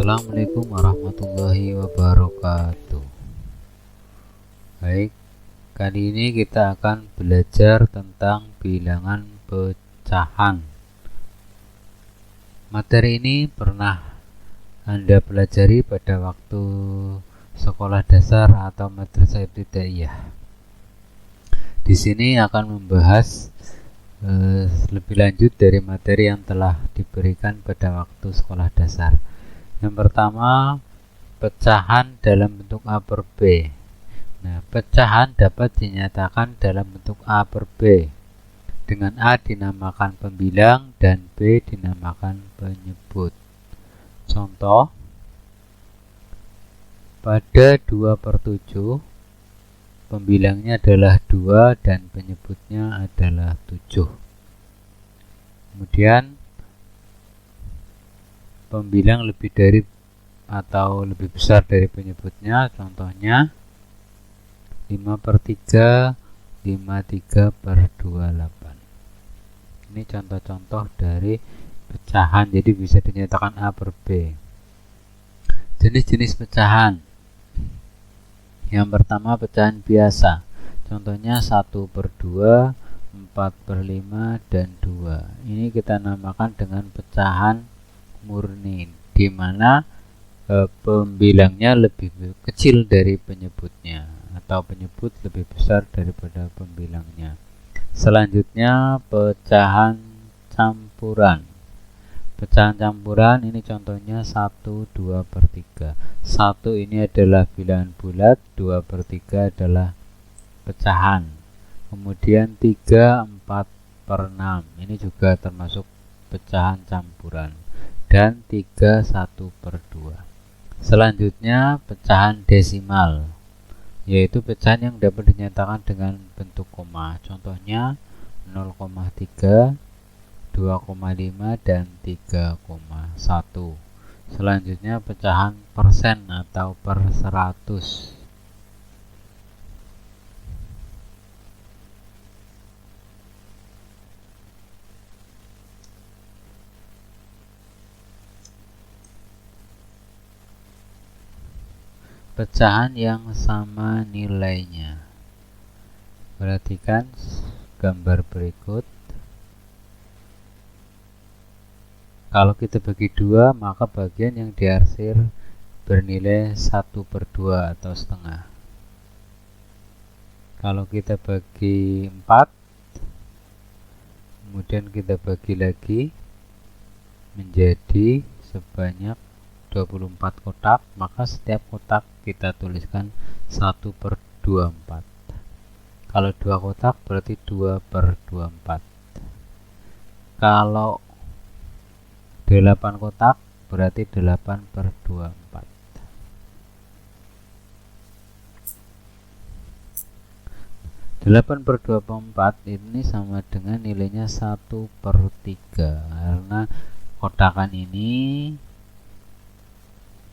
Assalamualaikum warahmatullahi wabarakatuh. Baik, kali ini kita akan belajar tentang bilangan pecahan. Materi ini pernah Anda pelajari pada waktu sekolah dasar atau madrasah ibtidaiyah. Di sini akan membahas lebih lanjut dari materi yang telah diberikan pada waktu sekolah dasar. Yang pertama, pecahan dalam bentuk A per B. Nah, pecahan dapat dinyatakan dalam bentuk A per B, dengan A dinamakan pembilang dan B dinamakan penyebut. Contoh, pada 2 per 7, pembilangnya adalah 2 dan penyebutnya adalah 7. Kemudian, pembilang lebih dari atau lebih besar dari penyebutnya, contohnya 5 per 3, 53 per 28. Ini contoh-contoh dari pecahan, jadi bisa dinyatakan A per B. Jenis-jenis pecahan. Yang pertama, pecahan biasa. Contohnya 1 per 2, 4 per 5, dan 2. Ini kita namakan dengan pecahan murni, di mana pembilangnya lebih kecil dari penyebutnya atau penyebut lebih besar daripada pembilangnya. Selanjutnya, pecahan campuran. Pecahan campuran ini contohnya 1, 2 per 3. 1 ini adalah bilangan bulat, 2 per 3 adalah pecahan. Kemudian 3, 4 per 6. Ini juga termasuk pecahan campuran. Dan 3, 1 per 2. Selanjutnya, pecahan desimal, yaitu pecahan yang dapat dinyatakan dengan bentuk koma. Contohnya 0,3, 2,5, dan 3,1. Selanjutnya, pecahan persen atau per 100. Pecahan yang sama nilainya. Perhatikan gambar berikut. Kalau kita bagi 2, maka bagian yang diarsir bernilai 1 per 2 atau setengah. Kalau kita bagi 4, kemudian kita bagi lagi menjadi sebanyak 24 kotak, maka setiap kotak kita tuliskan 1 per 24. Kalau 2 kotak berarti 2 per 24. Kalau 8 kotak berarti 8 per 24. Delapan per 24 ini sama dengan nilainya 1 per 3, karena kotakan ini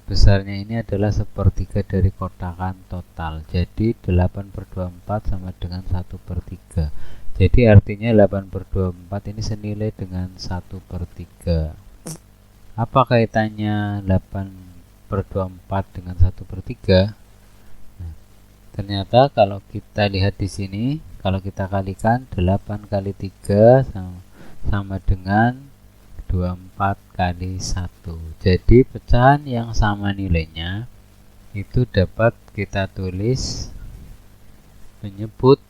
besarnya ini adalah sepertiga dari kotakan total. Jadi 8 per 24 sama dengan 1 per 3. Jadi artinya 8 per 24 ini senilai dengan 1 per 3. Apa kaitannya 8 per 24 dengan 1 per 3? Nah, ternyata kalau kita lihat di sini, kalau kita kalikan 8 kali 3 sama dengan 24 kali 1. Jadi pecahan yang sama nilainya itu dapat kita tulis penyebut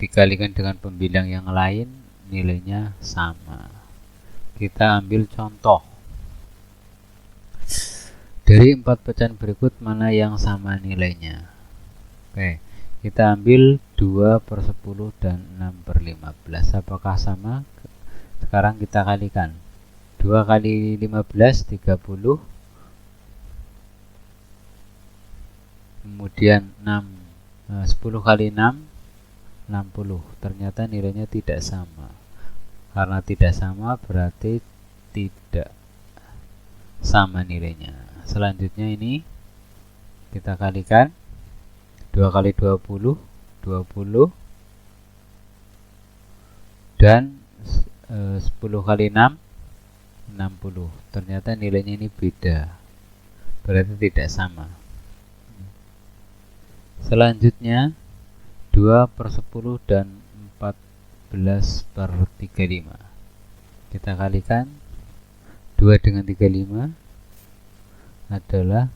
dikalikan dengan pembilang yang lain nilainya sama. Kita ambil contoh. Dari 4 pecahan berikut mana yang sama nilainya? Oke, kita ambil 2 per 10 dan 6 per 15. Apakah sama? Sekarang kita kalikan. 2 kali 15, 30. Kemudian 10 kali 6, 60. Ternyata nilainya tidak sama. Karena tidak sama berarti tidak sama nilainya. Selanjutnya ini kita kalikan. 2 kali 20, 20. Dan 10 kali 6, 60. Ternyata nilainya ini beda. berarti tidak sama. Selanjutnya 2/10 dan 14/35. Kita kalikan 2 dengan 35 adalah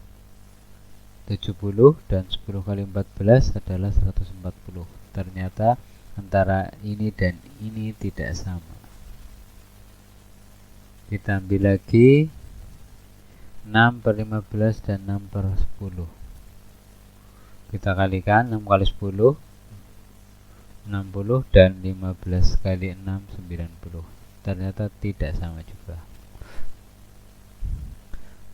70 dan 10 kali 14 adalah 140. Ternyata antara ini dan ini tidak sama. Kita ambil lagi 6/15 dan 6/10. Kita kalikan 6 kali 10 60 dan 15 kali 6 90. Ternyata tidak sama juga.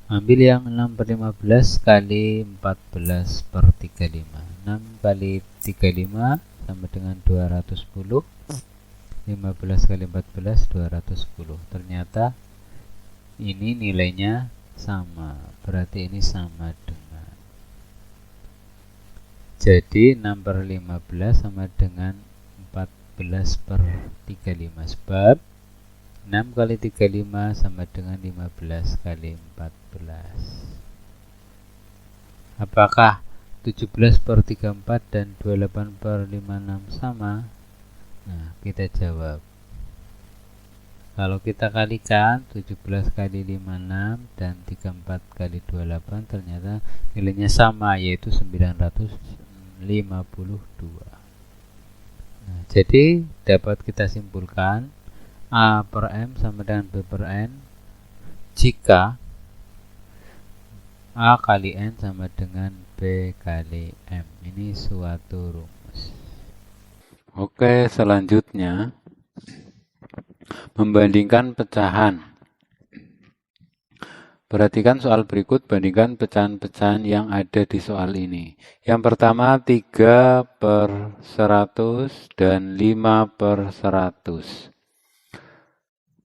Ambil yang 6/15 kali 14/35. 6 kali 35 sama dengan 210. 15 kali 14 210. Ternyata ini nilainya sama. Berarti ini sama dengan. Jadi 6/15 sama dengan 14/35. Sebab 6 kali 35 sama dengan 15 kali 14. Apakah 17/34 dan 28/56 sama? Nah, kita jawab. Kalau kita kalikan 17 kali 56 dan 34 kali 28 ternyata nilainya sama, yaitu 952. Nah, jadi dapat kita simpulkan A per M sama dengan B per N jika A kali N sama dengan B kali M. Ini suatu rumus. Oke, selanjutnya membandingkan pecahan. Perhatikan soal berikut, bandingkan pecahan-pecahan yang ada di soal ini. Yang pertama 3/100 dan 5/100.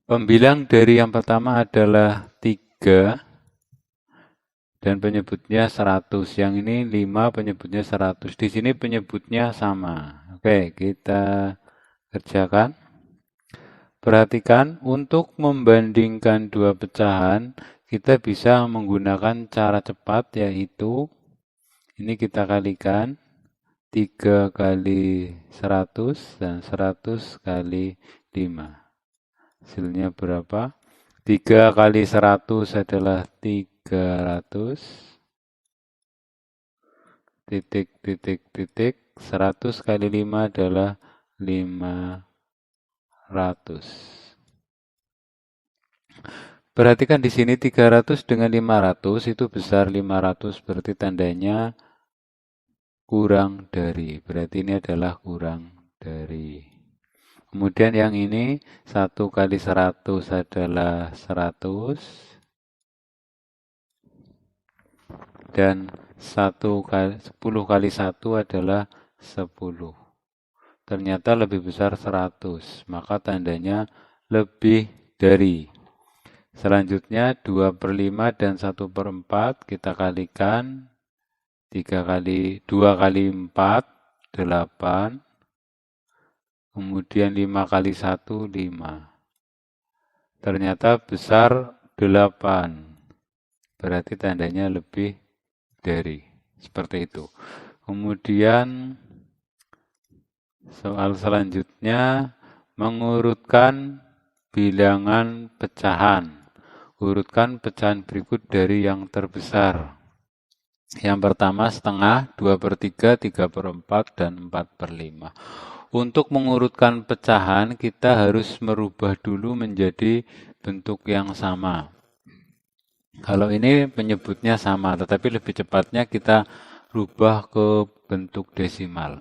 Pembilang dari yang pertama adalah 3 dan penyebutnya 100. Yang ini 5 penyebutnya 100. Di sini penyebutnya sama. Oke, kita kerjakan. Perhatikan, untuk membandingkan dua pecahan, kita bisa menggunakan cara cepat, yaitu ini kita kalikan 3 kali 100 dan 100 kali 5. Hasilnya berapa? 3 kali 100 adalah 300. Titik, titik, titik. 100 kali 5 adalah 500. Perhatikan di sini 300 dengan 500 itu besar 500, berarti tandanya kurang dari. Berarti ini adalah kurang dari. Kemudian yang ini 1 kali 100 adalah 100 dan 10 kali 1 adalah 10. Ternyata lebih besar 100, maka tandanya lebih dari. Selanjutnya 2/5 dan 1/4 kita kalikan 2 kali 4 8. Kemudian 5 kali 1, 5. Ternyata besar 8. Berarti tandanya lebih dari. Seperti itu. Kemudian soal selanjutnya mengurutkan bilangan pecahan. Urutkan pecahan berikut dari yang terbesar. Yang pertama setengah, 2/3, 3/4, dan 4/5. Untuk mengurutkan pecahan, kita harus merubah dulu menjadi bentuk yang sama. Kalau ini penyebutnya sama, tetapi lebih cepatnya kita rubah ke bentuk desimal.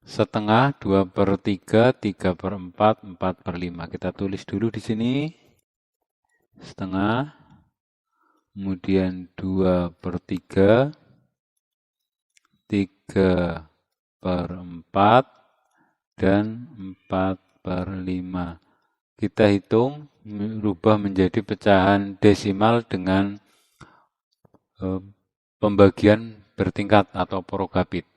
Setengah, 2/3, 3/4, 4/5. Kita tulis dulu di sini. Setengah, kemudian 2/3, 3/4, dan 4/5. Kita hitung, rubah menjadi pecahan desimal dengan pembagian bertingkat atau porogabit.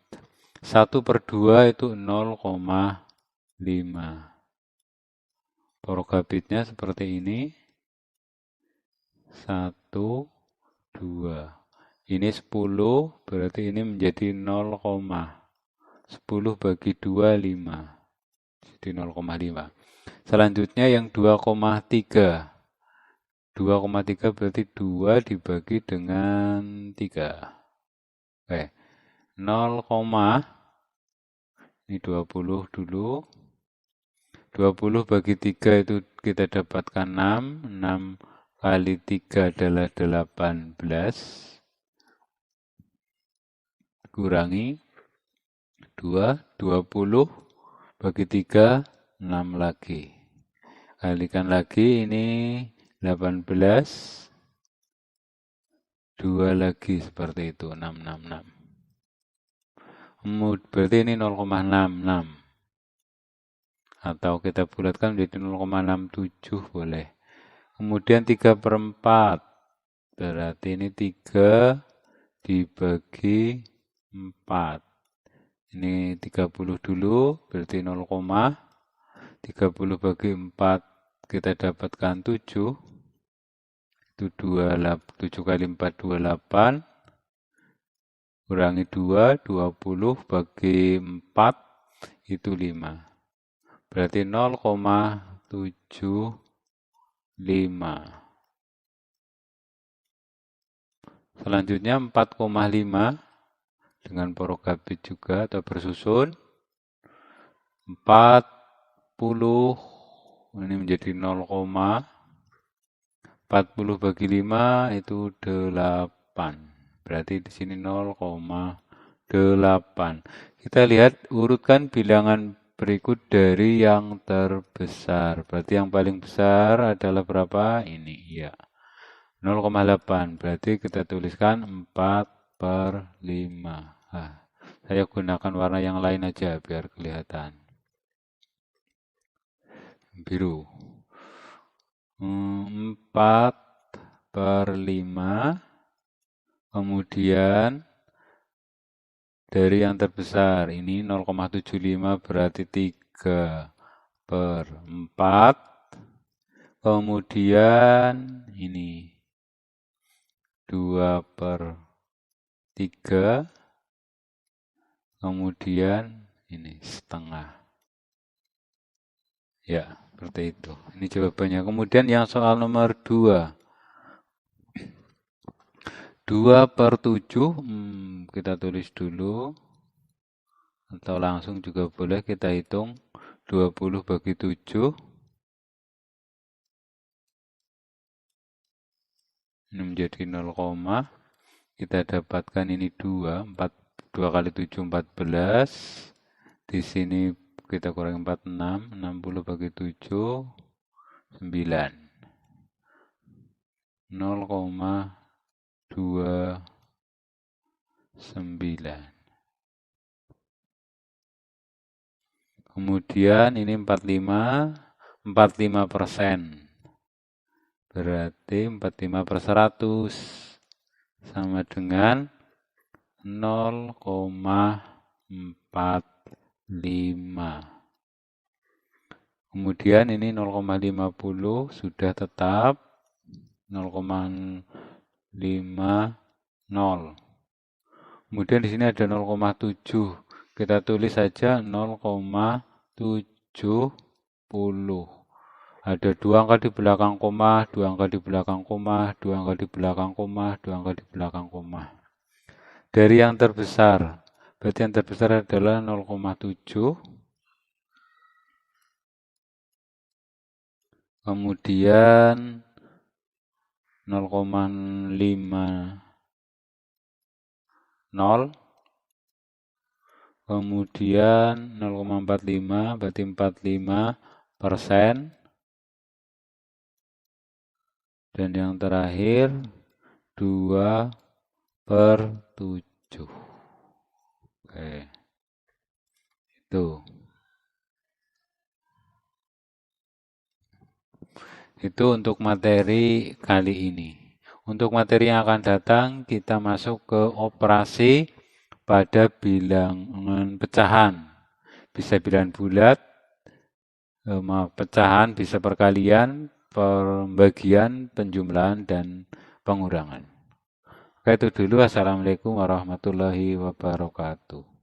1/2 itu 0,5. Porogabitnya seperti ini. 1, 2. Ini 10, berarti ini menjadi 0, 10 bagi 2, 5. Jadi 0,5. Selanjutnya yang 2,3. 2,3 berarti 2 dibagi dengan 3. Oke. 0, ini 20 dulu. 20 bagi 3 itu kita dapatkan 6. 6 kali 3 adalah 18. Kurangi 2. 20 bagi 3, 6 lagi. Kalikan lagi, ini 18. 2 lagi seperti itu, 666. Berarti ini 0,66. Atau kita bulatkan menjadi 0,67 boleh. Kemudian 3/4. Berarti ini 3 dibagi 4. Ini 30 dulu, berarti 0,30 bagi 4 kita dapatkan 7. Itu 7 kali 4, 28. Kurangi 2, 20 bagi 4 itu 5. Berarti 0,75. Selanjutnya 4,5 dengan porogabit juga atau bersusun. 40 ini menjadi 0,40 bagi 5 itu 8. Berarti di sini 0,8. Kita lihat urutkan bilangan berikut dari yang terbesar. Berarti yang paling besar adalah berapa? Ini, ya. 0,8. Berarti kita tuliskan 4/5. Nah, saya gunakan warna yang lain aja biar kelihatan. Biru. 4/5. Kemudian dari yang terbesar, ini 0,75 berarti 3/4. Kemudian ini 2/3. Kemudian ini setengah. Ya, seperti itu. Ini jawabannya. Kemudian yang soal nomor 2. 2/7, kita tulis dulu. Atau langsung juga boleh kita hitung. 20 bagi 7. Ini menjadi 0, kita dapatkan ini 2. 2 kali 7, 14. Di sini kita kurangi 46. 60 bagi 7, 9. 0,29. Kemudian ini 45%. Berarti 45/100 sama dengan 0,45. Kemudian ini 0,50 sudah tetap 0,50. Kemudian di sini ada 0,7. Kita tulis saja 0,70. Ada 2 angka di belakang koma, 2 angka di belakang koma, 2 angka di belakang koma, 2 angka di belakang koma. Dari yang terbesar, berarti yang terbesar adalah 0,7. Kemudian 0,50. Kemudian 0,45, berarti 45%. Dan yang terakhir 2/7. Oke. Itu untuk materi kali ini. Untuk materi yang akan datang, kita masuk ke operasi pada bilangan pecahan. Bisa bilangan bulat, pecahan bisa perkalian, pembagian, penjumlahan, dan pengurangan. Oke, itu dulu. Assalamualaikum warahmatullahi wabarakatuh.